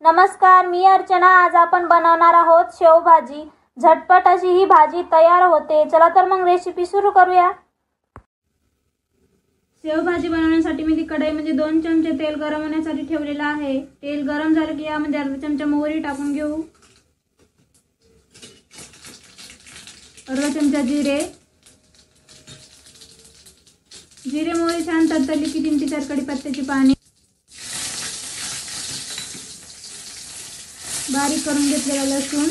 नमस्कार, मी अर्चना। आज आपण बनवणार आहोत शेवभाजी। झटपट अशी ही भाजी तयार होते। चला तर मग रेसिपी सुरू करूया। शेवभाजी बनवण्यासाठी मी कढईमध्ये 2 चमचे तेल गरम होण्यासाठी ठेवलेला आहे। तेल गरम झाले की यामध्ये अर्धा चमचा मोहरी टाकून घेऊ, अर्धा चमचा जिरे मोहरी छान तडतडली की 3 ते 4 कढीपत्त्याची पाने, बारीक करून घेतलेला लसूण,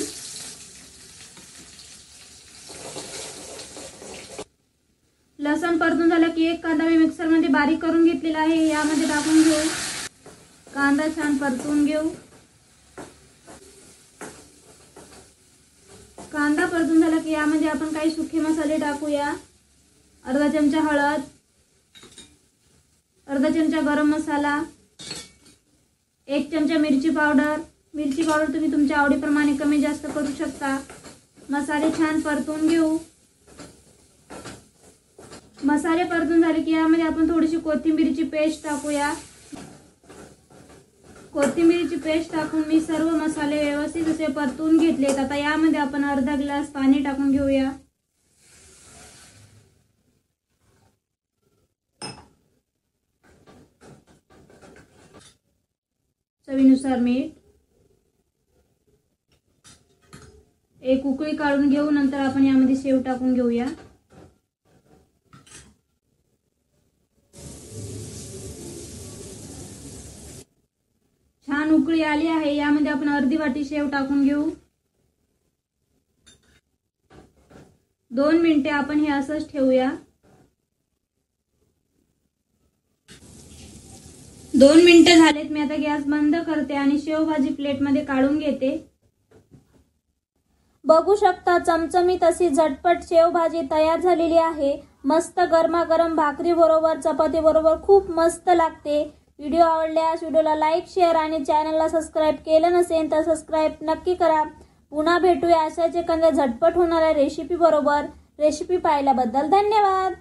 लसूण परतून झाला की एक कांदा मी मिक्सर मध्ये बारीक करून घेतलेला आहे, यामध्ये टाकून घेऊ। कांदा छान परतून घेऊ। कांदा परतून झाला की यामध्ये आपण काही सुखे मसाले टाकूया। अर्धा चमचा हळद, अर्धा चमचा गरम मसाला, 1 चमचा मिरची पावडर तुम्ही तुमच्या आवडीप्रमाणे कमी जास्त करू शकता। मसाले छान परतून घेऊ। मसाले परतून झाले की यामध्ये आपण थोडीशी कोथिंबीरची पेस्ट टाकूया। कोथिंबीरची पेस्ट टाकून मी सर्व मसाले व्यवस्थित असे परतून घेतलेत। आता यामध्ये आपण अर्धा ग्लास पाणी टाकून घेऊया। चवीनुसार मीठ, एक उकळी काढून घेऊ। नंतर आपण यामध्ये शेव टाकून घेऊया। छान उकळी आली आहे, यामध्ये आपण अर्धी वाटी शेव टाकून घेऊ। 2 मिनिटे आपण हे असंच ठेवूया। 2 मिनिटे झालेत, मी आता गॅस बंद करते आणि शेवभाजी प्लेटमध्ये काढून घेते। बघू शकता चमचमीत अशी झटपट शेवभाजी तयार झालेली आहे। मस्त गरमागरम भाकरी बरोबर, चपाती बरोबर खूप मस्त लागते। व्हिडिओ आवडल्यास व्हिडिओला लाईक, शेअर आणि चॅनलला सबस्क्राईब केलं नसेल तर सबस्क्राईब नक्की करा। पुन्हा भेटूया अशाच एखाद्या झटपट होणाऱ्या रेसिपी बरोबर। रेसिपी पाहिल्याबद्दल धन्यवाद।